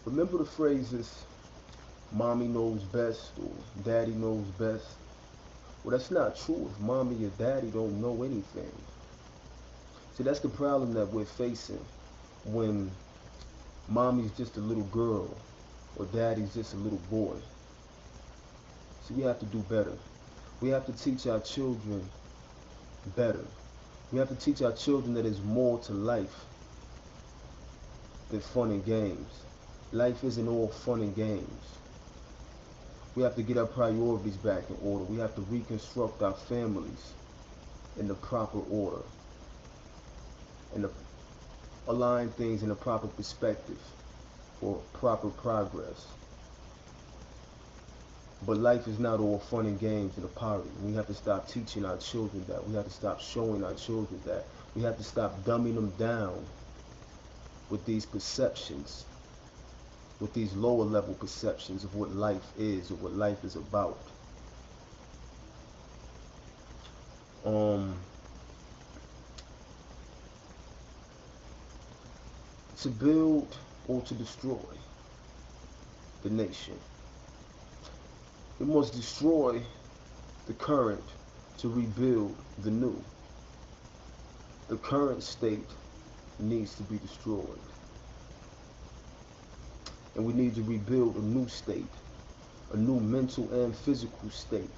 Remember the phrases, mommy knows best or daddy knows best? Well, that's not true if mommy or daddy don't know anything. See, that's the problem that we're facing when mommy's just a little girl or daddy's just a little boy. See, we have to do better. We have to teach our children better. We have to teach our children that there's more to life than fun and games. Life isn't all fun and games. We have to get our priorities back in order. We have to reconstruct our families in the proper order and align things in a proper perspective for proper progress. But life is not all fun and games in a party. We have to stop teaching our children that. We have to stop showing our children that. We have to stop dumbing them down with these perceptions, with these lower level perceptions of what life is or what life is about. Um, to build or to destroy the nation, it must destroy the current to rebuild the new. The current state needs to be destroyed. And we need to rebuild a new state, a new mental and physical state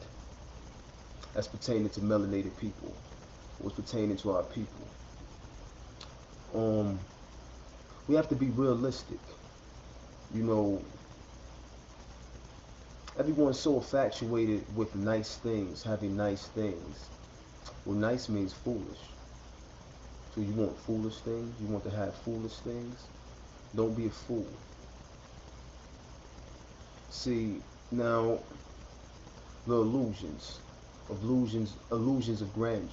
as pertaining to melanated people, what's pertaining to our people. Um, we have to be realistic. You know, everyone's so infatuated with nice things, having nice things. Well, nice means foolish. So you want foolish things? You want to have foolish things? Don't be a fool. See, now the illusions of grandeur.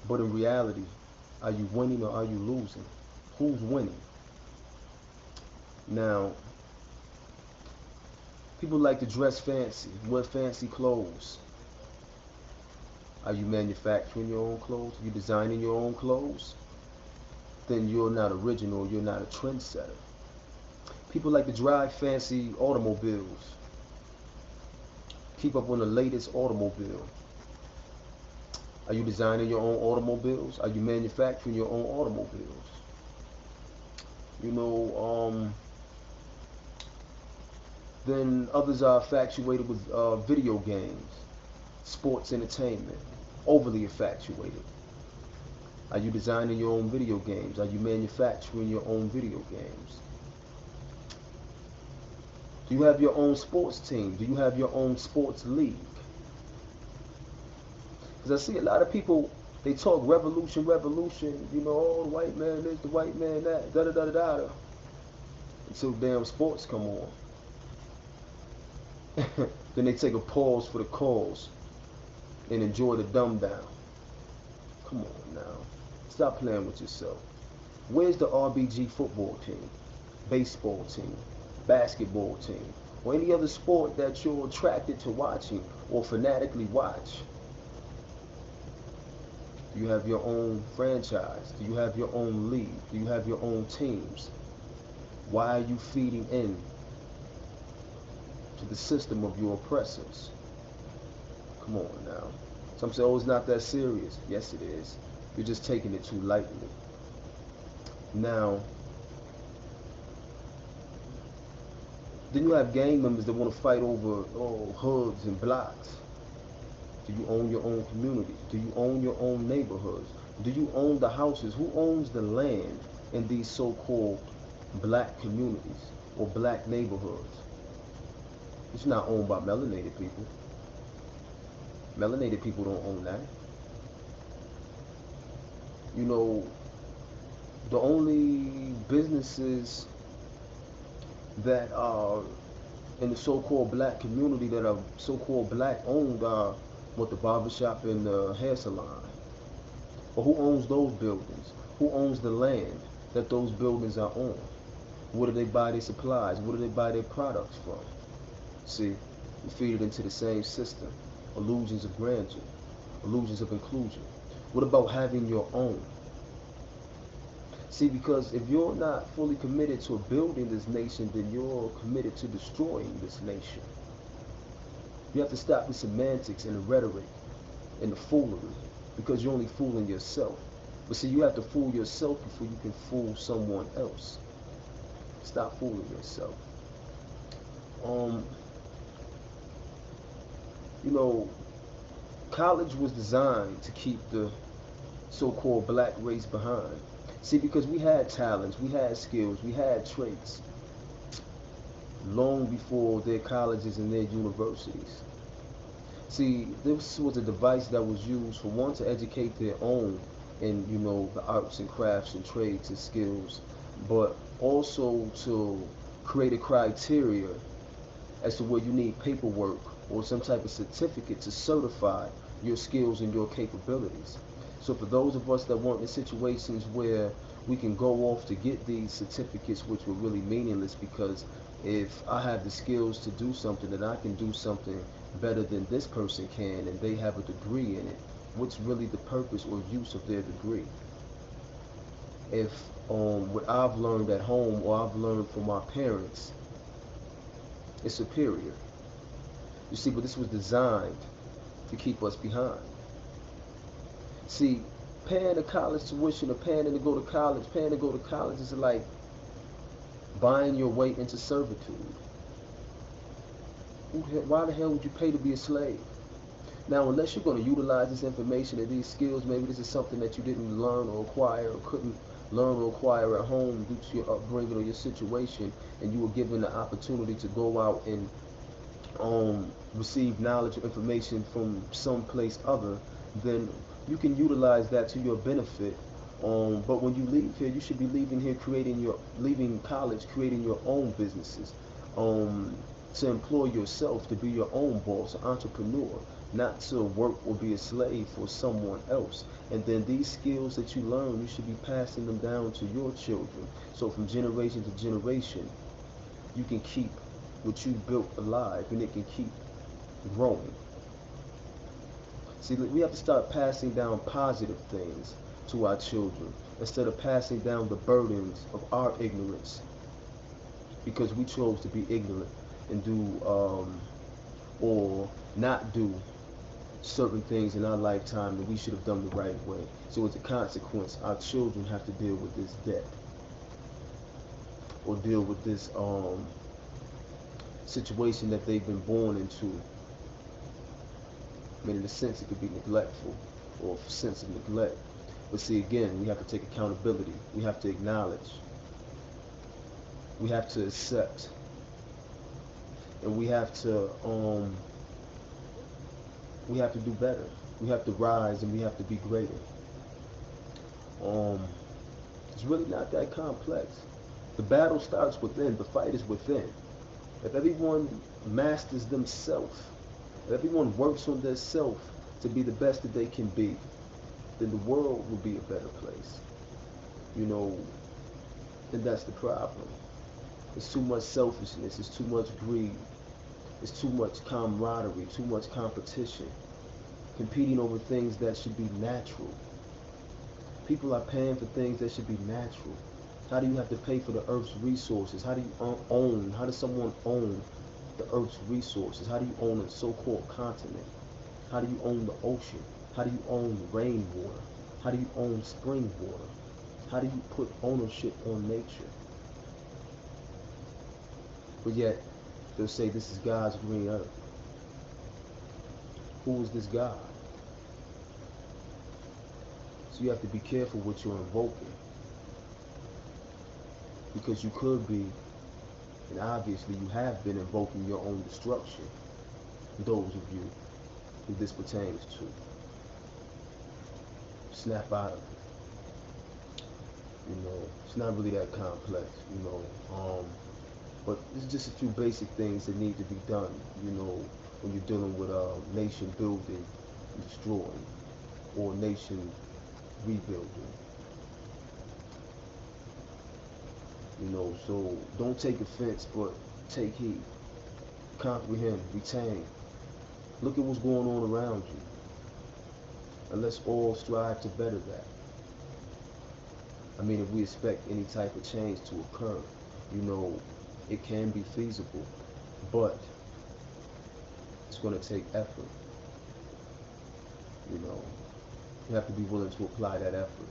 But in reality, are you winning or are you losing? Who's winning? Now, people like to dress fancy, wear fancy clothes. Are you manufacturing your own clothes? Are you designing your own clothes? Then you're not original, you're not a trendsetter. People like to drive fancy automobiles, keep up on the latest automobile. Are you designing your own automobiles? Are you manufacturing your own automobiles? You know, then others are infatuated with video games, sports entertainment, overly infatuated. Are you designing your own video games? Are you manufacturing your own video games? Do you have your own sports team? Do you have your own sports league? Because I see a lot of people, they talk revolution, revolution, you know, oh, the white man this, the white man that, da da da da da, until damn sports come on. Then they take a pause for the cause and enjoy the dumb down. Come on now. Stop playing with yourself. Where's the RBG football team, baseball team, basketball team, or any other sport that you're attracted to watching or fanatically watch? Do you have your own franchise? Do you have your own league? Do you have your own teams? Why are you feeding in to the system of your oppressors? Come on now. Some say, oh, it's not that serious. Yes, it is. You're just taking it too lightly. Now, then you have gang members that want to fight over hoods and blocks. Do you own your own community? Do you own your own neighborhoods? Do you own the houses? Who owns the land in these so-called black communities or black neighborhoods? It's not owned by melanated people. Melanated people don't own that. You know, the only businesses that are in the so-called black community that are so-called black owned are what, the barbershop and the hair salon. But who owns those buildings? Who owns the land that those buildings are on? Where do they buy their supplies? Where do they buy their products from? See, we feed it into the same system. Illusions of grandeur, illusions of inclusion. What about having your own? See, because if you're not fully committed to building this nation, then you're committed to destroying this nation. You have to stop the semantics and the rhetoric and the foolery, because you're only fooling yourself. But see, you have to fool yourself before you can fool someone else. Stop fooling yourself. Um, you know, college was designed to keep the so-called black race behind. See, because we had talents, we had skills, we had traits long before their colleges and their universities. See, this was a device that was used for one to educate their own in, the arts and crafts and trades and skills, but also to create a criteria as to where you need paperwork or some type of certificate to certify your skills and your capabilities. So for those of us that weren't in situations where we can go off to get these certificates, which were really meaningless, because if I have the skills to do something, then I can do something better than this person can, and they have a degree in it. What's really the purpose or use of their degree? If what I've learned at home or I've learned from my parents is superior. You see, but this was designed to keep us behind. See, paying a college tuition or paying to go to college, paying to go to college is like buying your way into servitude. Why the hell would you pay to be a slave? Now, unless you're going to utilize this information and these skills, maybe this is something that you didn't learn or acquire or couldn't learn or acquire at home due to your upbringing or your situation, and you were given the opportunity to go out and receive knowledge or information from someplace other, then you can utilize that to your benefit. But when you leave here, you should be leaving here leaving college, creating your own businesses, to employ yourself, to be your own boss, an entrepreneur, not to work or be a slave for someone else. And then these skills that you learn, you should be passing them down to your children. So from generation to generation, you can keep what you built alive, and it can keep growing. See, we have to start passing down positive things to our children instead of passing down the burdens of our ignorance, because we chose to be ignorant and do or not do certain things in our lifetime that we should have done the right way. So as a consequence, our children have to deal with this debt or deal with this situation that they've been born into. I mean, in a sense, it could be neglectful or a sense of neglect. But see, again, we have to take accountability. We have to acknowledge. We have to accept. And we have to do better. We have to rise and we have to be greater. It's really not that complex. The battle starts within. The fight is within. If everyone masters themselves, if everyone works on their self to be the best that they can be, then the world will be a better place. And that's the problem. It's too much selfishness. It's too much greed. It's too much camaraderie, too much competition, competing over things that should be natural. People are paying for things that should be natural. How do you have to pay for the earth's resources? How do you how does someone own the earth's resources? How do you own a so-called continent? How do you own the ocean? How do you own rainwater? How do you own spring water? How do you put ownership on nature? But yet, they'll say this is God's green earth. Who is this God? So you have to be careful what you're invoking, because you could be, and obviously you have been invoking your own destruction, those of you who this pertains to. Snap out of it. It's not really that complex, but it's just a few basic things that need to be done, when you're dealing with nation building and destroying, or nation rebuilding. So don't take offense, but take heed, comprehend, retain. Look at what's going on around you, and let's all strive to better that. I mean, if we expect any type of change to occur, you know, it can be feasible, but it's going to take effort. You know, you have to be willing to apply that effort.